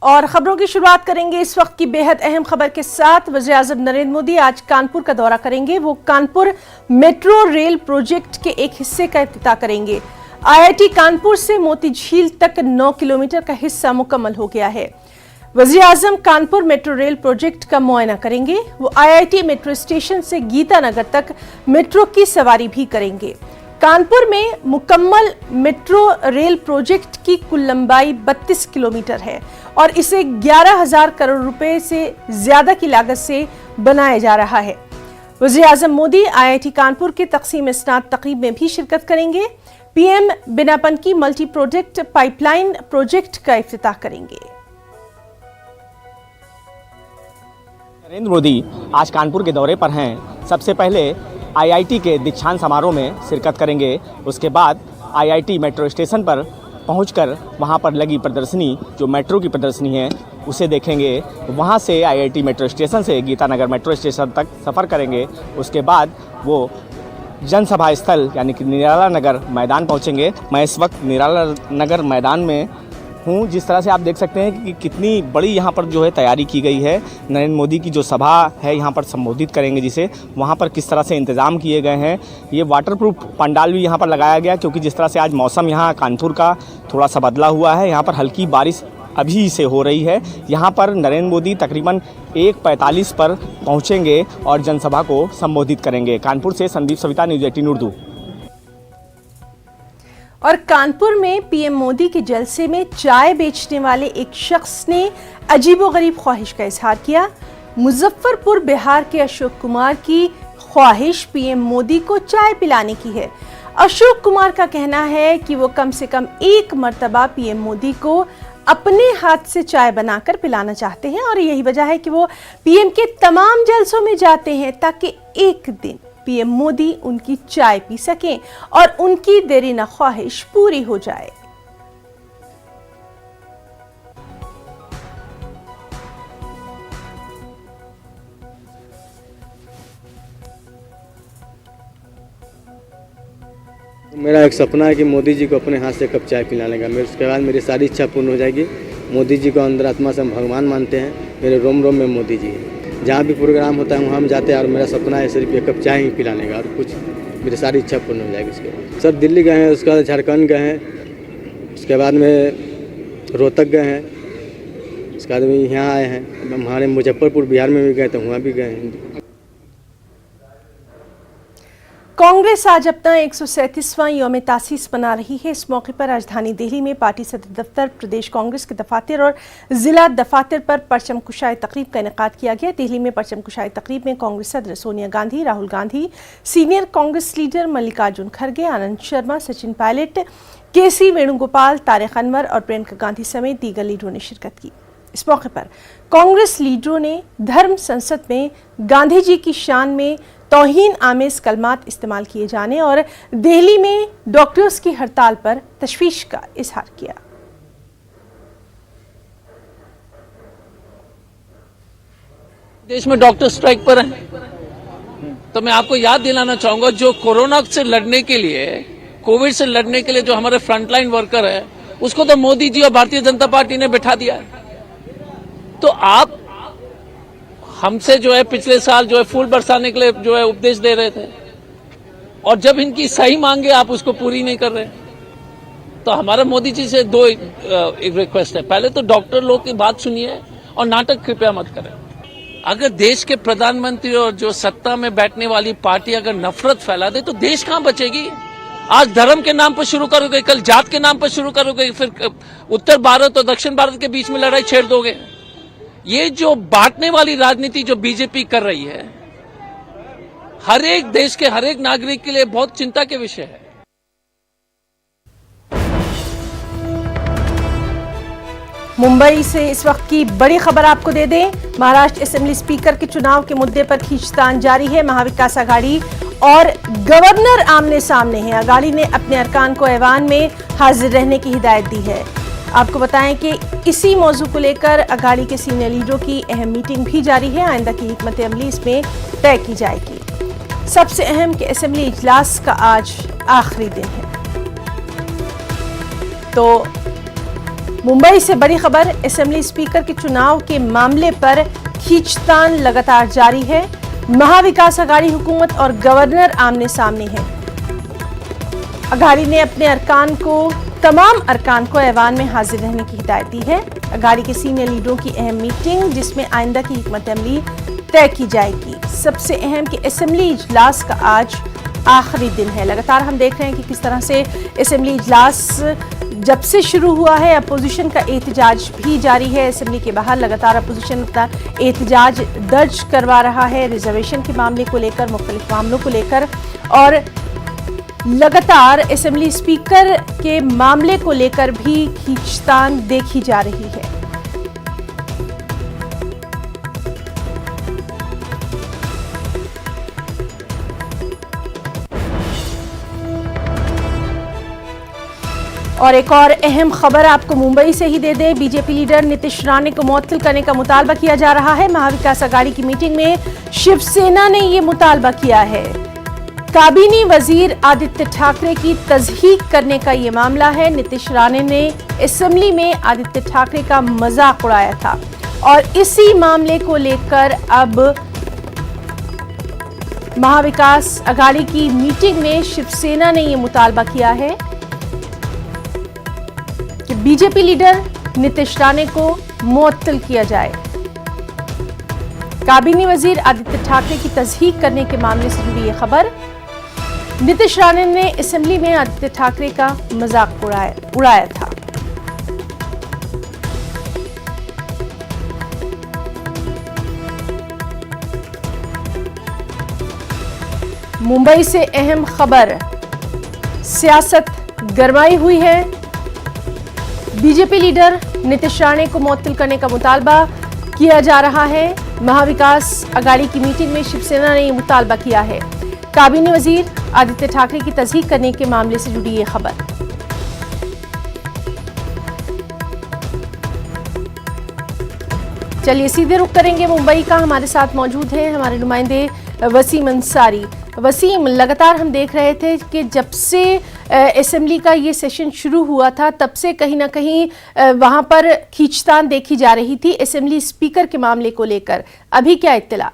और खबरों की शुरुआत करेंगे इस वक्त की बेहद अहम खबर के साथ। वज़ीर-ए-आज़म नरेंद्र मोदी आज कानपुर का दौरा करेंगे। वो कानपुर मेट्रो रेल प्रोजेक्ट के एक हिस्से का इफ्तिताह करेंगे। आईआईटी कानपुर से मोती झील तक 9 किलोमीटर का हिस्सा मुकम्मल हो गया है। वज़ीर-ए-आज़म कानपुर मेट्रो रेल प्रोजेक्ट का मुआयना करेंगे। वो आईआईटी मेट्रो स्टेशन से गीतानगर तक मेट्रो की सवारी भी करेंगे। कानपुर में मुकम्मल मेट्रो रेल प्रोजेक्ट की कुल लंबाई 32 किलोमीटर है और इसे 11,000 करोड़ रुपए से ज्यादा की लागत से बनाया जा रहा है। वज़ीर-ए-आज़म मोदी आईआईटी कानपुर के तक़सीम इस्नाद तक़रीब में भी शिरकत करेंगे। पीएम बिनापन की मल्टी प्रोजेक्ट पाइपलाइन प्रोजेक्ट का इफ्तिताह करेंगे। नरेंद्र मोदी आज कानपुर के दौरे पर हैं। सबसे पहले आईआईटी के दीक्षांत समारोह में शिरकत करेंगे। उसके बाद आईआईटी मेट्रो स्टेशन पर पहुंचकर वहां पर लगी प्रदर्शनी, जो मेट्रो की प्रदर्शनी है, उसे देखेंगे। वहां से आईआईटी मेट्रो स्टेशन से गीतानगर मेट्रो स्टेशन तक सफ़र करेंगे। उसके बाद वो जनसभा स्थल यानी कि निराला नगर मैदान पहुंचेंगे। मैं इस वक्त निराला नगर मैदान में हूँ। जिस तरह से आप देख सकते हैं कि कितनी बड़ी यहाँ पर जो है तैयारी की गई है। नरेंद्र मोदी की जो सभा है यहाँ पर संबोधित करेंगे जिसे, वहाँ पर किस तरह से इंतज़ाम किए गए हैं। ये वाटरप्रूफ पंडाल भी यहाँ पर लगाया गया, क्योंकि जिस तरह से आज मौसम यहाँ कानपुर का थोड़ा सा बदला हुआ है। यहाँ पर हल्की बारिश अभी से हो रही है। यहाँ पर नरेंद्र मोदी तकरीबन 1:45 पर पहुँचेंगे और जनसभा को संबोधित करेंगे। कानपुर से संदीप सविता, न्यूज़ 18 उर्दू। और कानपुर में पीएम मोदी के जलसे में चाय बेचने वाले एक शख्स ने अजीबोगरीब ख्वाहिश का इजहार किया। मुजफ्फरपुर बिहार के अशोक कुमार की ख्वाहिश पीएम मोदी को चाय पिलाने की है। अशोक कुमार का कहना है कि वो कम से कम एक मर्तबा पीएम मोदी को अपने हाथ से चाय बनाकर पिलाना चाहते हैं और यही वजह है कि वो पीएम के तमाम जलसों में जाते हैं, ताकि एक दिन पीएम मोदी उनकी चाय पी सकें और उनकी देरीना ख्वाहिश पूरी हो जाए। मेरा एक सपना है कि मोदी जी को अपने हाथ से कप चाय पिलाने का। मेरे उसके बाद मेरी सारी इच्छा पूर्ण हो जाएगी। मोदी जी को अंदर आत्मा से हम भगवान मानते हैं। मेरे रोम रोम में मोदी जी हैं। जहाँ भी प्रोग्राम होता है वहाँ हम जाते हैं और मेरा सपना है सिर्फ एक कप चाय ही पिलाने का, और कुछ मेरी सारी इच्छा पूर्ण हो जाएगी। उसके बाद सर दिल्ली गए हैं, उसके बाद झारखंड गए हैं, उसके बाद में रोहतक गए हैं, उसके बाद में यहाँ आए हैं। हमारे मुजफ्फरपुर बिहार में भी गए तो वहाँ भी गए हैं। कांग्रेस आज अपना 137वां यौम तासीस मना रही है। इस मौके पर राजधानी दिल्ली में पार्टी सदर दफ्तर, प्रदेश कांग्रेस के दफातर और जिला दफातर पर परचम कुशाई तकरीब का इनेकाद किया गया। दिल्ली में परचम कुशाई तकरीब में कांग्रेस सदर सोनिया गांधी, राहुल गांधी, सीनियर कांग्रेस लीडर मल्लिकार्जुन खड़गे, आनंद शर्मा, सचिन पायलट, केसी वेणुगोपाल, तारिक अनवर और प्रियंका गांधी समेत दीगर लीडरों ने शिरकत की। इस मौके पर कांग्रेस लीडरों ने धर्म संसद में गांधी जी की शान में तौहीन आमेज कलमात इस्तेमाल किए जाने और दिल्ली में डॉक्टर्स की हड़ताल पर तशवीश का इजहार किया। देश में डॉक्टर स्ट्राइक पर हैं, तो मैं आपको याद दिलाना चाहूंगा, जो कोरोना से लड़ने के लिए, कोविड से लड़ने के लिए जो हमारे फ्रंटलाइन वर्कर है, उसको तो मोदी जी और भारतीय जनता पार्टी ने बिठा दिया है। तो आप हमसे जो है पिछले साल जो है फूल बरसाने के लिए जो है उपदेश दे रहे थे, और जब इनकी सही मांगे आप उसको पूरी नहीं कर रहे। तो हमारा मोदी जी से एक रिक्वेस्ट है, पहले तो डॉक्टर लोग की बात सुनिए और नाटक कृपया मत करें। अगर देश के प्रधानमंत्री और जो सत्ता में बैठने वाली पार्टी अगर नफरत फैला दे तो देश कहां बचेगी। आज धर्म के नाम पर शुरू करोगे, कल जात के नाम पर शुरू करोगे, फिर उत्तर भारत और दक्षिण भारत के बीच में लड़ाई छेड़ दोगे। ये जो बांटने वाली राजनीति जो बीजेपी कर रही है, हर एक देश के हर एक नागरिक के लिए बहुत चिंता के विषय है। मुंबई से इस वक्त की बड़ी खबर आपको दे दें। महाराष्ट्र असेंबली स्पीकर के चुनाव के मुद्दे पर खींचतान जारी है। महाविकास आघाड़ी और गवर्नर आमने सामने हैं। अघाड़ी ने अपने अरकान को ऐवान में हाजिर रहने की हिदायत दी है। आपको बताएं कि इसी मौजू को लेकर अघाड़ी के सीनियर लीडरों की अहम मीटिंग भी जारी है। आइंदा की हिकमत अमली इसमें तय की जाएगी। सबसे अहम कि असेंबली इजलास का आज आखिरी दिन है, तो मुंबई से बड़ी खबर, असेंबली स्पीकर के चुनाव के मामले पर खींचतान लगातार जारी है। महाविकास अघाड़ी हुकूमत और गवर्नर आमने सामने हैं। अघाड़ी ने अपने तमाम अरकान को ऐवान में हाजिर रहने की हिदायत दी है। अघाड़ी के सीनियर लीडरों की अहम मीटिंग, जिसमें आइंदा की हिकमत अमली तय की जाएगी। सबसे अहम कि असेंबली इजलास का आज आखिरी दिन है। लगातार हम देख रहे हैं कि किस तरह से असेंबली इजलास जब से शुरू हुआ है, अपोजिशन का एहतजाज भी जारी है। असेंबली के बाहर लगातार अपोजिशन अपना एहतजाज दर्ज करवा रहा है, रिजर्वेशन के मामले को लेकर, मुख्तलिफ मामलों को लेकर, और लगातार असेंबली स्पीकर के मामले को लेकर भी खींचतान देखी जा रही है। और एक और अहम खबर आपको मुंबई से ही दे दें। बीजेपी लीडर नीतीश राणे को मुअत्तल करने का मुतालबा किया जा रहा है। महाविकास अघाड़ी की मीटिंग में शिवसेना ने ये मुतालबा किया है। काबीनी वजीर आदित्य ठाकरे की तज़हीक करने का ये मामला है। नीतीश राणे ने असेंबली में आदित्य ठाकरे का मजाक उड़ाया था और इसी मामले को लेकर अब महाविकास अघाड़ी की मीटिंग में शिवसेना ने ये मुतालबा किया है कि बीजेपी लीडर नीतीश राणे को मुअत्तल किया जाए। काबीनी वजीर आदित्य ठाकरे की तज़हीक करने के मामले से जुड़ी ये खबर। नीतीश राणे ने असेंबली में आदित्य ठाकरे का मजाक उड़ाया था। मुंबई से अहम खबर, सियासत गरमाई हुई है। बीजेपी लीडर नीतीश राणे को मुअत्तल करने का मुतालबा किया जा रहा है। महाविकास अघाड़ी की मीटिंग में शिवसेना ने यह मुतालबा किया है। काबीनी वजीर आदित्य ठाकरे की तज़हीक करने के मामले से जुड़ी ये खबर। चलिए सीधे रुख करेंगे मुंबई का। हमारे साथ मौजूद हैं हमारे नुमाइंदे वसीम अंसारी। वसीम, लगातार हम देख रहे थे कि जब से असेंबली का ये सेशन शुरू हुआ था, तब से कहीं ना कहीं वहां पर खींचतान देखी जा रही थी असेंबली स्पीकर के मामले को लेकर। अभी क्या इत्तला?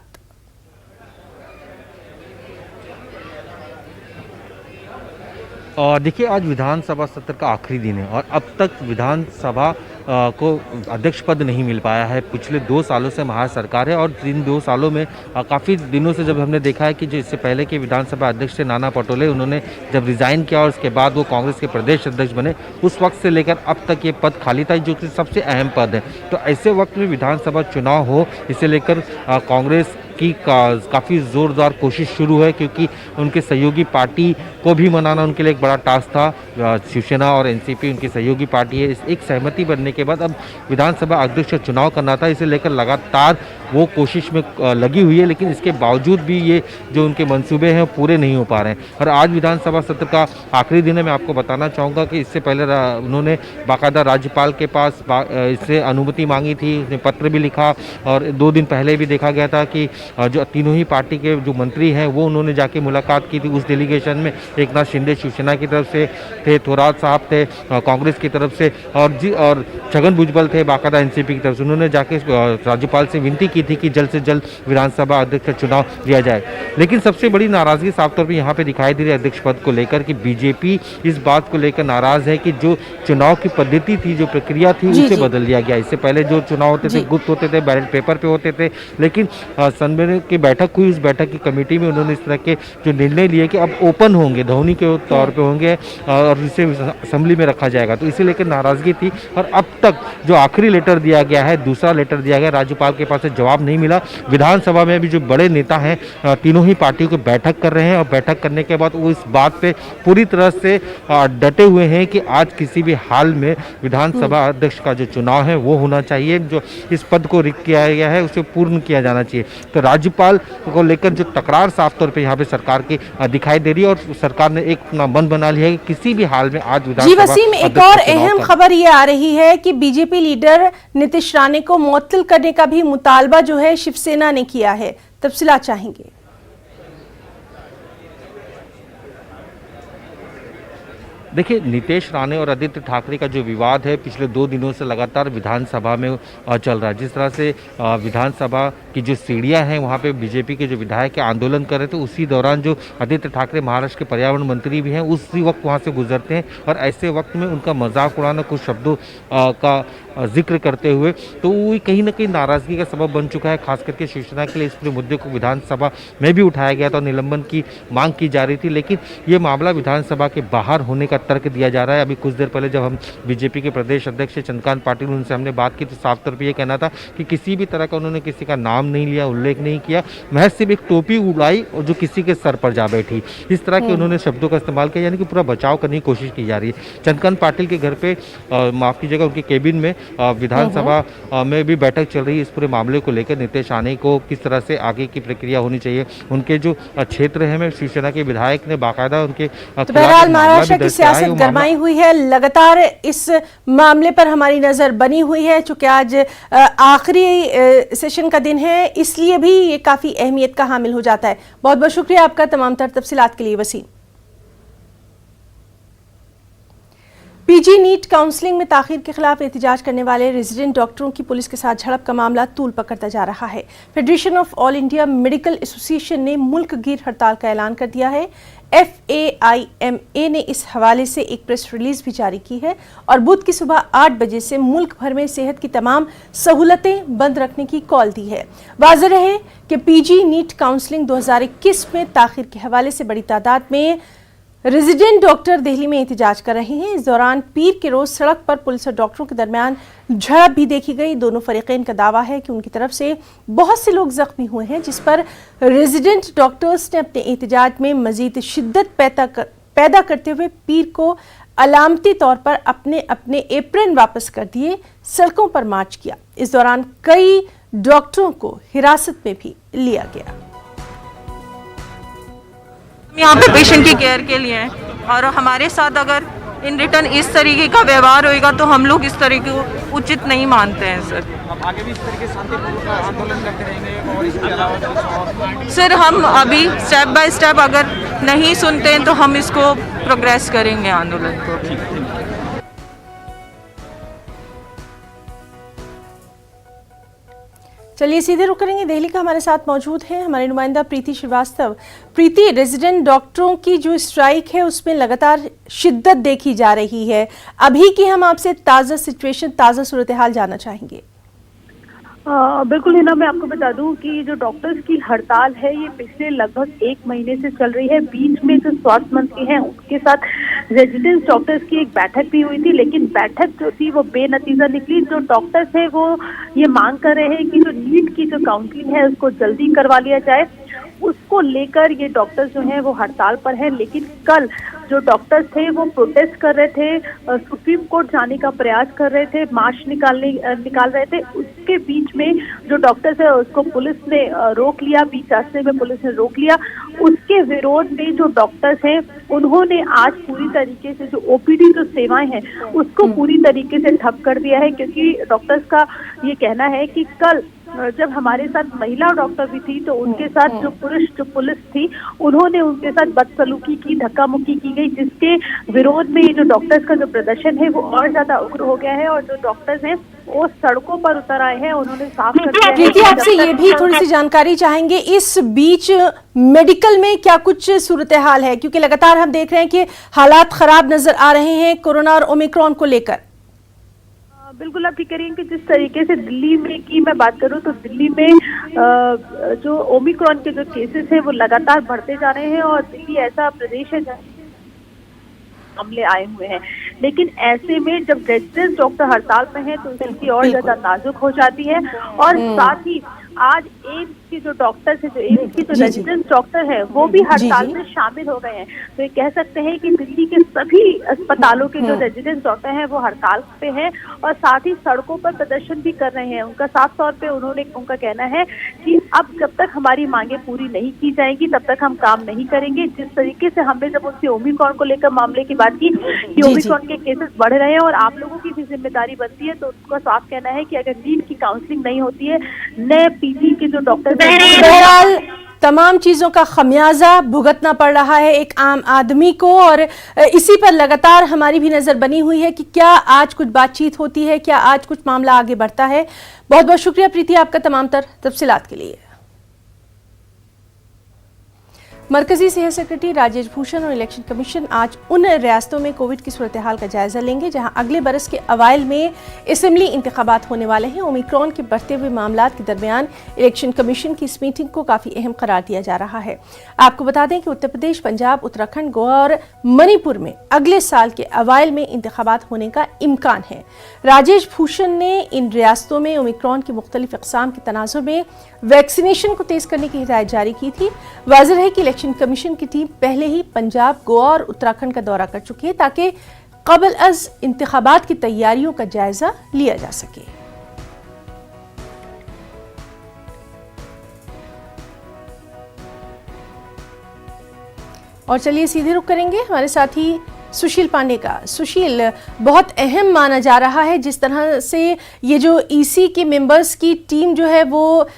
देखिए, आज विधानसभा सत्र का आखिरी दिन है और अब तक विधानसभा को अध्यक्ष पद नहीं मिल पाया है। पिछले 2 सालों से महाराष्ट्र सरकार है और इन 2 सालों में काफ़ी दिनों से जब हमने देखा है कि जो इससे पहले के विधानसभा अध्यक्ष थे नाना पटोले, उन्होंने जब रिज़ाइन किया और उसके बाद वो कांग्रेस के प्रदेश अध्यक्ष बने, उस वक्त से लेकर अब तक ये पद खाली था, जो कि सबसे अहम पद है। तो ऐसे वक्त में विधानसभा चुनाव हो, इसे लेकर कांग्रेस की काफ़ी ज़ोरदार कोशिश शुरू है, क्योंकि उनके सहयोगी पार्टी को भी मनाना उनके लिए एक बड़ा टास्क था। शिवसेना और एनसीपी उनकी सहयोगी पार्टी है। इस एक सहमति बनने के बाद अब विधानसभा अध्यक्ष का चुनाव करना था, इसे लेकर लगातार वो कोशिश में लगी हुई है, लेकिन इसके बावजूद भी ये जो उनके मंसूबे हैं पूरे नहीं हो पा रहे हैं। और आज विधानसभा सत्र का आखिरी दिन है। मैं आपको बताना चाहूँगा कि इससे पहले उन्होंने बाकायदा राज्यपाल के पास इससे अनुमति मांगी थी, उसने पत्र भी लिखा और 2 दिन पहले भी देखा गया था कि जो तीनों ही पार्टी के जो मंत्री हैं वो उन्होंने जाके मुलाकात की थी। उस डेलीगेशन में एकनाथ शिंदे शिवसेना की तरफ से थे, थोराट साहब थे कांग्रेस की तरफ से, और छगन भुजबल थे बाकायदा एनसीपी की तरफ से। उन्होंने जाके राज्यपाल से विनती की थी कि जल्द से जल्द विधानसभा अध्यक्ष का चुनाव लिया जाए। लेकिन सबसे बड़ी नाराजगी साफ तौर पर यहाँ पे दिखाई दे रही है अध्यक्ष पद को लेकर कि बीजेपी इस बात को लेकर नाराज है कि जो चुनाव की पद्धति थी, जो प्रक्रिया थी, उसे बदल दिया गया। इससे पहले जो चुनाव होते थे गुप्त होते थे, बैलेट पेपर पे होते थे, लेकिन की बैठक हुई, उस बैठक की कमेटी में उन्होंने इस तरह के जो निर्णय लिए कि अब ओपन होंगे, ध्वनि के तौर पे होंगे और इसे असेंबली में रखा जाएगा। तो इसे लेकर नाराजगी थी और अब तक जो आखिरी लेटर दिया गया है, दूसरा लेटर दिया गया, राज्यपाल के पास से जवाब नहीं मिला। विधानसभा में भी जो बड़े नेता हैं तीनों ही पार्टियों को बैठक कर रहे हैं और बैठक करने के बाद वो इस बात पे पूरी तरह से डटे हुए हैं कि आज किसी भी हाल में विधानसभा अध्यक्ष का जो चुनाव है वो होना चाहिए। जो इस पद को रिक्त किया गया है उसे पूर्ण किया जाना चाहिए। तो राज्यपाल को लेकर जो तकरार साफ तौर पे यहाँ पे सरकार की दिखाई दे रही है और सरकार ने एक मन बना लिया है कि किसी भी हाल में आज जी वसीम, एक और अहम खबर ये आ रही है कि बीजेपी लीडर नीतीश राणे को मुअत्तल करने का भी मुतालबा जो है शिवसेना ने किया है। तफसीलात चाहेंगे? देखिए, नीतीश राणे और आदित्य ठाकरे का जो विवाद है पिछले 2 दिनों से लगातार विधानसभा में चल रहा है। जिस तरह से विधानसभा की जो सीढ़ियां हैं वहाँ पे बीजेपी के जो विधायक आंदोलन कर रहे थे, उसी दौरान जो आदित्य ठाकरे महाराष्ट्र के पर्यावरण मंत्री भी हैं, उसी वक्त वहाँ से गुजरते हैं और ऐसे वक्त में उनका मजाक उड़ाना, कुछ शब्दों का जिक्र करते हुए, तो वो कहीं ना कहीं नाराजगी का सबब बन चुका है। खास करके शिवसेना के लिए इस पूरे मुद्दे को विधानसभा में भी उठाया गया था और निलंबन की मांग की जा रही थी, लेकिन ये मामला विधानसभा के बाहर होने का तर्क दिया जा रहा है। अभी कुछ देर पहले जब हम बीजेपी के प्रदेश अध्यक्ष चंद्रकांत पाटिल, उनसे हमने बात की तो साफ तौर पर यह कहना था कि किसी भी तरह का उन्होंने किसी का नाम नहीं लिया, उल्लेख नहीं किया, महज सिर्फ एक टोपी उड़ाई और जो किसी के सर पर जा बैठी, इस तरह के उन्होंने शब्दों का इस्तेमाल किया, यानी कि पूरा बचाव करने की कोशिश की जा रही है। चंद्रकांत पाटिल के घर पे माफ कीजिएगा, उनके केबिन में विधानसभा में भी बैठक चल रही है इस पूरे मामले को लेकर। नीतीश राणे को किस तरह से आगे की प्रक्रिया होनी चाहिए, उनके जो क्षेत्र है में शिवसेना के विधायक ने बाकायदा उनके तो बहरहाल महाराष्ट्र की सियासत गरमाई हुई है, लगातार इस मामले पर हमारी नजर बनी हुई है। चूंकि आज आखिरी सेशन का दिन है, इसलिए भी ये काफी अहमियत का हामिल हो जाता है। बहुत बहुत शुक्रिया आपका तमाम तर तफसीलात के लिए वसीम। पीजी नीट काउंसलिंग में ताखीर के खिलाफ एहतजाज करने वाले रेजिडेंट डॉक्टरों की पुलिस के साथ झड़प का मामला तूल पकड़ता जा रहा है। Federation of all India medical association ने मुल्क गिर हड़ताल का ऐलान कर दिया है। FAIMA ने इस हवाले से एक प्रेस रिलीज भी जारी की है और बुध की सुबह 8 बजे से मुल्क भर में सेहत की तमाम सहूलतें बंद रखने की कॉल दी है। वाज़ेह रहे कि पीजी नीट काउंसलिंग 2021 में ताखीर के हवाले से बड़ी तादाद में रेजिडेंट डॉक्टर दिल्ली में एहतजाज कर रहे हैं। इस दौरान पीर के रोज सड़क पर पुलिस और डॉक्टरों के दरमियान झड़प भी देखी गई। दोनों फरीकैन का दावा है कि उनकी तरफ से बहुत से लोग जख्मी हुए हैं, जिस पर रेजिडेंट डॉक्टर्स ने अपने एहतजाज में मजीद शिद्दत पैदा करते हुए पीर को अलामती तौर पर अपने अपने एप्रन वापस कर दिए, सड़कों पर मार्च किया। इस दौरान कई डॉक्टरों को हिरासत में भी लिया गया। यहाँ पे पेशेंट की केयर के लिए हैं और हमारे साथ अगर इन रिटर्न इस तरीके का व्यवहार होएगा तो हम लोग इस तरीके को उचित नहीं मानते हैं सर। अब आगे भी इस तरीके से शांतिपूर्ण आंदोलन करते रहेंगे और इसके अलावा सर हम अभी स्टेप बाय स्टेप अगर नहीं सुनते हैं तो हम इसको प्रोग्रेस करेंगे आंदोलन को। चलिए सीधे रुक करेंगे। दिल्ली का हमारे साथ मौजूद है हमारे नुमाइंदा प्रीति श्रीवास्तव। प्रीति, रेजिडेंट डॉक्टरों की जो स्ट्राइक है उसमें लगातार शिद्दत देखी जा रही है। अभी की हम आपसे ताज़ा सिचुएशन, ताज़ा सूरत हाल जानना चाहेंगे। बिल्कुल हिना, मैं आपको बता दूं कि जो डॉक्टर्स की हड़ताल है ये पिछले लगभग 1 महीने से चल रही है। बीच में जो स्वास्थ्य मंत्री हैं उनके साथ रेजिडेंट डॉक्टर्स की एक बैठक भी हुई थी, लेकिन बैठक जो थी वो बेनतीजा निकली। जो डॉक्टर्स है वो ये मांग कर रहे हैं कि जो नीट की जो काउंसलिंग है उसको जल्दी करवा लिया जाए। उसको लेकर ये डॉक्टर्स जो हैं वो हड़ताल पर हैं। लेकिन कल जो डॉक्टर्स थे वो प्रोटेस्ट कर रहे थे, सुप्रीम कोर्ट जाने का प्रयास कर रहे थे, मार्च निकाल रहे थे। उसके बीच में जो डॉक्टर्स है उसको पुलिस ने रोक लिया, बीच रास्ते में पुलिस ने रोक लिया। उसके विरोध में जो डॉक्टर्स हैं उन्होंने आज पूरी तरीके से जो OPD जो सेवाएं हैं उसको पूरी तरीके से ठप कर दिया है, क्योंकि डॉक्टर्स का ये कहना है कि कल जब हमारे साथ महिला डॉक्टर भी थी तो उनके साथ जो पुलिस थी उन्होंने उनके साथ बदसलूकी की, धक्का मुक्की की गई, जिसके विरोध में जो डॉक्टर्स का जो प्रदर्शन है वो और ज्यादा उग्र हो गया है और जो डॉक्टर्स हैं वो सड़कों पर उतर आए हैं। उन्होंने साफ कर दिया है। प्रीति, आपसे ये भी थोड़ी सी जानकारी चाहेंगे, इस बीच मेडिकल में क्या कुछ सूरत हाल है, क्योंकि लगातार हम देख रहे हैं कि हालात खराब नजर आ रहे हैं कोरोना और ओमिक्रॉन को लेकर। बिल्कुल आप ठीक करेंगे कि जिस तरीके से दिल्ली में की मैं बात करूं तो दिल्ली में जो ओमिक्रॉन के जो केसेस हैं वो लगातार बढ़ते जा रहे हैं और दिल्ली ऐसा प्रदेश है जहाँ मामले आए हुए हैं। लेकिन ऐसे में जब रेजिडेंट डॉक्टर हड़ताल में है तो स्थिति और ज्यादा नाजुक हो जाती है। और साथ ही आज एम्स के जो डॉक्टर्स है, जो एम्स की जो रेजिडेंट डॉक्टर है वो भी हड़ताल में शामिल हो गए हैं। तो ये कह सकते हैं कि दिल्ली के सभी अस्पतालों के जो रेजिडेंट डॉक्टर हैं वो हड़ताल पे हैं और साथ ही सड़कों पर प्रदर्शन भी कर रहे हैं। उनका साफ तौर पे उनका कहना है कि अब जब तक हमारी मांगे पूरी नहीं की जाएंगी तब तक हम काम नहीं करेंगे। जिस तरीके से हमने जब उनसे ओमिक्रॉन को लेकर मामले की बात की कि ओमिक्रॉन के केसेस बढ़ रहे हैं और आप लोगों की भी जिम्मेदारी बनती है, तो उनका साफ कहना है कि अगर नीट की काउंसलिंग नहीं होती है, नए पीजी के जो डॉक्टर बहरहाल तमाम चीज़ों का खमियाजा भुगतना पड़ रहा है एक आम आदमी को, और इसी पर लगातार हमारी भी नज़र बनी हुई है कि क्या आज कुछ बातचीत होती है, क्या आज कुछ मामला आगे बढ़ता है। बहुत बहुत शुक्रिया प्रीति आपका तमाम तफसीलात के लिए। मरकजी सेहत सेक्रेटरी राजेश भूषण और इलेक्शन कमीशन आज उन रियासतों में कोविड की सूरत हाल का जायजा लेंगे जहां अगले बरस के अवाइल में असेंबली इंतखाबात होने वाले हैं। ओमिक्रॉन के बढ़ते हुए मामलात के दरमियान इलेक्शन कमीशन की इस मीटिंग को काफ़ी अहम करार दिया जा रहा है। आपको बता दें कि उत्तर प्रदेश, पंजाब, उत्तराखंड, गोवा और मणिपुर में अगले साल के अवाइल में इंतखाबात होने का इम्कान है। राजेश भूषण ने इन रियासतों में ओमिक्रॉन की मुख्तलिफ अक़साम के तनाज़ुर में वैक्सीनेशन को तेज करने की हिदायत जारी की थी। वाज़ेह है कि इलेक्शन कमीशन की टीम पहले ही पंजाब, गोवा और उत्तराखंड का दौरा कर चुकी है ताकि क़ब्ल अज़ इंतखाबात की तैयारियों का जायजा लिया जा सके। और चलिए सीधे रुख करेंगे हमारे साथी सुशील पांडे का। सुशील, बहुत अहम माना जा रहा है जिस तरह से ये जो ईसी के मेंबर्स की टीम जो है वो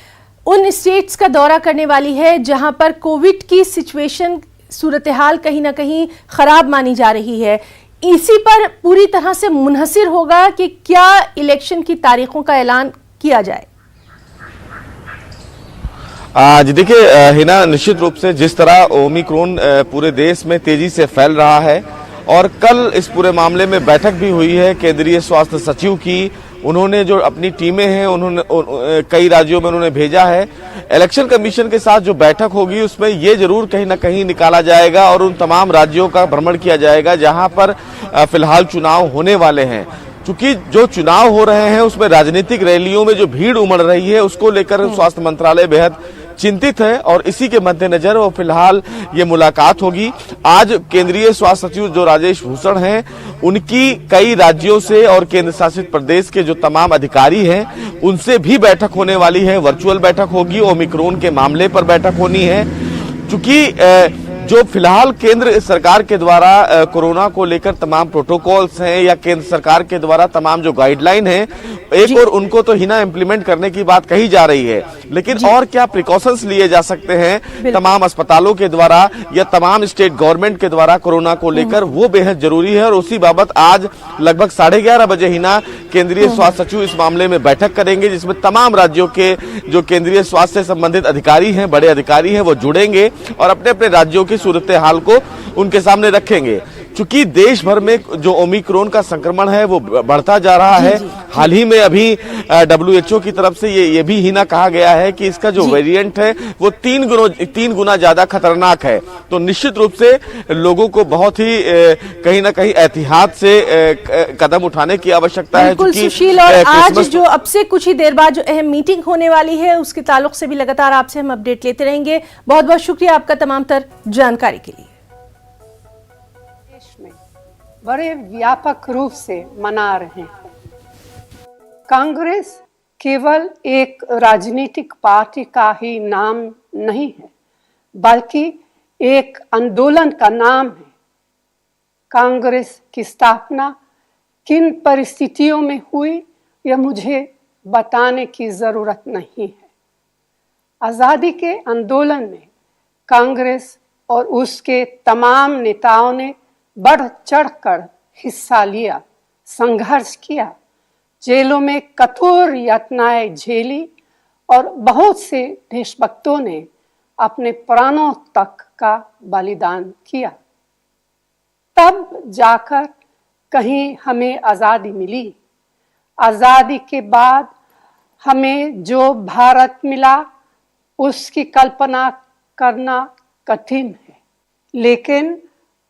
उन स्टेट्स का दौरा करने वाली है जहां पर कोविड की सिचुएशन, सूरत हाल कहीं ना कहीं ख़राब मानी जा रही है। इसी पर पूरी तरह से मुनहसिर होगा कि क्या इलेक्शन की तारीखों का ऐलान किया जाए। जी देखिए हिना, निश्चित रूप से जिस तरह ओमिक्रॉन पूरे देश में तेजी से फैल रहा है और कल इस पूरे मामले में बैठक भी हुई है केंद्रीय स्वास्थ्य सचिव की। उन्होंने जो अपनी टीमें हैं उन्होंने कई राज्यों में उन्होंने भेजा है। इलेक्शन कमीशन के साथ जो बैठक होगी उसमें ये जरूर कहीं ना कहीं निकाला जाएगा और उन तमाम राज्यों का भ्रमण किया जाएगा जहां पर फिलहाल चुनाव होने वाले हैं। चूंकि जो चुनाव हो रहे हैं उसमें राजनीतिक रैलियों में जो भीड़ उमड़ रही है उसको लेकर स्वास्थ्य मंत्रालय बेहद चिंतित है और इसी के मद्देनजर वो फिलहाल ये मुलाकात होगी। आज केंद्रीय स्वास्थ्य सचिव जो राजेश भूषण हैं उनकी कई राज्यों से और केंद्र शासित प्रदेश के जो तमाम अधिकारी हैं उनसे भी बैठक होने वाली है। वर्चुअल बैठक होगी, ओमिक्रॉन के मामले पर बैठक होनी है। चूंकि जो फिलहाल केंद्र सरकार के द्वारा कोरोना को लेकर तमाम प्रोटोकॉल्स हैं या केंद्र सरकार के द्वारा तमाम जो गाइडलाइन है एक और उनको तो हिना इम्प्लीमेंट करने की बात कही जा रही है, लेकिन और क्या प्रिकॉशंस लिए जा सकते हैं तमाम अस्पतालों के द्वारा या तमाम स्टेट गवर्नमेंट के द्वारा कोरोना को लेकर, वो बेहद जरूरी है। और उसी बाबत आज लगभग 11:30 बजे हिना केंद्रीय स्वास्थ्य सचिव इस मामले में बैठक करेंगे जिसमें तमाम राज्यों के जो केंद्रीय स्वास्थ्य से संबंधित अधिकारी हैं, बड़े अधिकारी हैं, वो जुड़ेंगे और अपने अपने राज्यों की सूरत हाल को उनके सामने रखेंगे। चूंकि देश भर में जो ओमिक्रॉन का संक्रमण है वो बढ़ता जा रहा है। हाल ही में अभी WHO की तरफ से ये भी हिना कहा गया है कि इसका जो वेरिएंट है वो 3 गुना ज्यादा खतरनाक है। तो निश्चित रूप से लोगों को बहुत ही कहीं ना कहीं एहतियात से कदम उठाने की आवश्यकता है। बिल्कुल सुशील, और आज जो अब से कुछ ही देर बाद जो अहम मीटिंग होने वाली है उसके ताल्लुक से भी लगातार आपसे हम अपडेट लेते रहेंगे। बहुत बहुत शुक्रिया आपका तमाम तर जानकारी के लिए। बड़े व्यापक रूप से मना रहे हैं। कांग्रेस केवल एक राजनीतिक पार्टी का ही नाम नहीं है बल्कि एक आंदोलन का नाम है। कांग्रेस की स्थापना किन परिस्थितियों में हुई यह मुझे बताने की जरूरत नहीं है। आजादी के आंदोलन में कांग्रेस और उसके तमाम नेताओं ने बढ़ चढ़कर हिस्सा लिया, संघर्ष किया, जेलों में कठोर यातनाएं झेली और बहुत से देशभक्तों ने अपने प्राणों तक का बलिदान किया। तब जाकर कहीं हमें आज़ादी मिली। आज़ादी के बाद हमें जो भारत मिला उसकी कल्पना करना कठिन है, लेकिन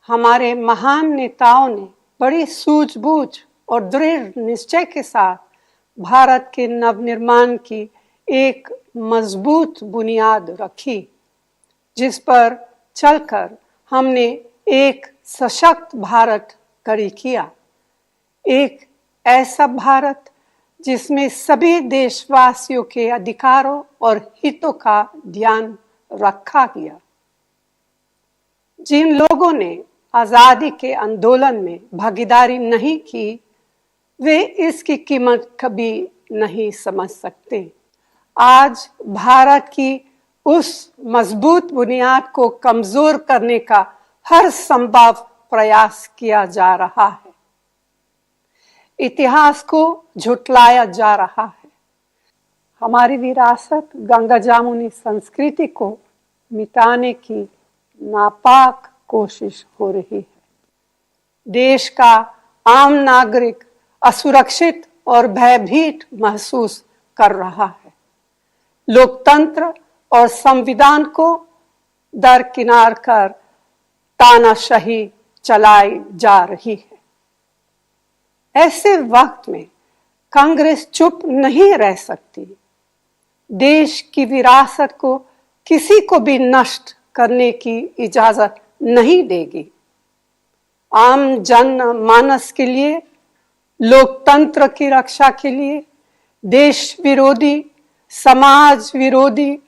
हमारे महान नेताओं ने बड़ी सूझबूझ और दृढ़ निश्चय के साथ भारत के नवनिर्माण की एक मजबूत बुनियाद रखी, जिस पर चलकर हमने एक सशक्त भारत खड़ी किया। एक ऐसा भारत जिसमें सभी देशवासियों के अधिकारों और हितों का ध्यान रखा गया। जिन लोगों ने आज़ादी के आंदोलन में भागीदारी नहीं की वे इसकी कीमत कभी नहीं समझ सकते। आज भारत की उस मजबूत बुनियाद को कमजोर करने का हर संभव प्रयास किया जा रहा है। इतिहास को झुटलाया जा रहा है। हमारी विरासत गंगा जामुनी संस्कृति को मिटाने की नापाक कोशिश हो रही है। देश का आम नागरिक असुरक्षित और भयभीत महसूस कर रहा है। लोकतंत्र और संविधान को दरकिनार कर तानाशाही चलाई जा रही है। ऐसे वक्त में कांग्रेस चुप नहीं रह सकती। देश की विरासत को किसी को भी नष्ट करने की इजाजत नहीं देगी। आम जन मानस के लिए, लोकतंत्र की रक्षा के लिए देश विरोधी, समाज विरोधी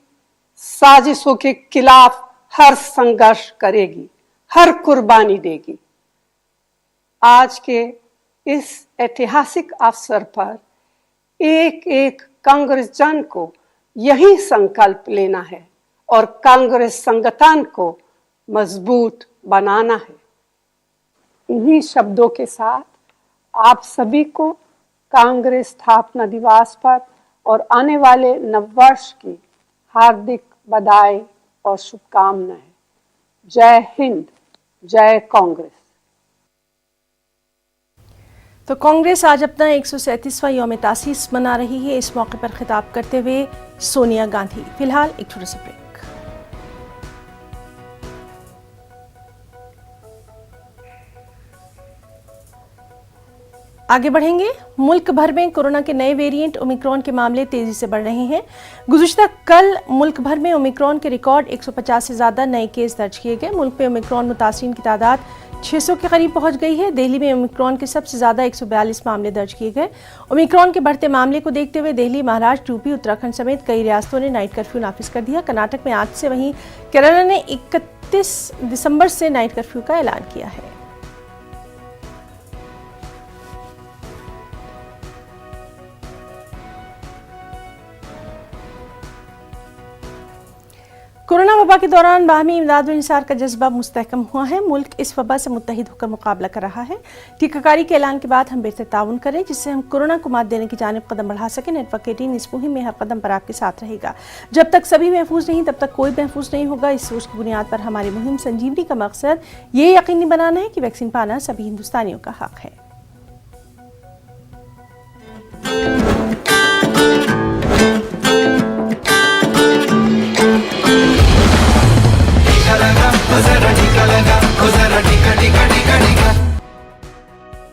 साजिशों के खिलाफ हर संघर्ष करेगी, हर कुर्बानी देगी। आज के इस ऐतिहासिक अवसर पर एक एक कांग्रेस जन को यही संकल्प लेना है और कांग्रेस संगठन को मजबूत बनाना है। इन्हीं शब्दों के साथ आप सभी को कांग्रेस स्थापना दिवस पर और आने वाले नववर्ष की हार्दिक बधाई और शुभकामनाएं। जय हिंद, जय कांग्रेस। तो कांग्रेस आज अपना 137वां यौम तासीस मना रही है। इस मौके पर खिताब करते हुए सोनिया गांधी। फिलहाल एक छोटा सा ब्रेक। आगे बढ़ेंगे। मुल्क भर में कोरोना के नए वेरिएंट ओमिक्रॉन के मामले तेजी से बढ़ रहे हैं। गुज़िश्ता कल मुल्क भर में ओमिक्रॉन के रिकॉर्ड 150 से ज्यादा नए केस दर्ज किए गए। मुल्क में ओमिक्रॉन मुतासिरीन की तादाद 600 के करीब पहुंच गई है। दिल्ली में ओमिक्रॉन के सबसे ज्यादा 142 मामले दर्ज किए गए। ओमिक्रॉन के बढ़ते मामले को देखते हुए दिल्ली, महाराष्ट्र, यूपी, उत्तराखंड समेत कई रियासतों ने नाइट कर्फ्यू नाफिज कर दिया। कर्नाटक में आज से, वहीं केरल ने 31 दिसंबर से नाइट कर्फ्यू का ऐलान किया है। कोरोना वबा के दौरान बाहमी इमदाद और इंसार का जज्बा मुस्तहकम हुआ है। मुल्क इस वबा से मुत्तहिद होकर मुकाबला कर रहा है। टीकाकारी के ऐलान के बाद हम बेहतर ताउन करें जिससे हम कोरोना को मात देने की जानिब कदम बढ़ा सकें। नेटवर्क 18 इस मुहिम में हर कदम पर आपके साथ रहेगा। जब तक सभी महफूज नहीं तब तक कोई महफूज नहीं होगा। इस सोच की बुनियाद पर हमारी मुहिम संजीवनी का मकसद ये यकीनी बनाना है कि वैक्सीन पाना सभी हिंदुस्तानियों का हक है।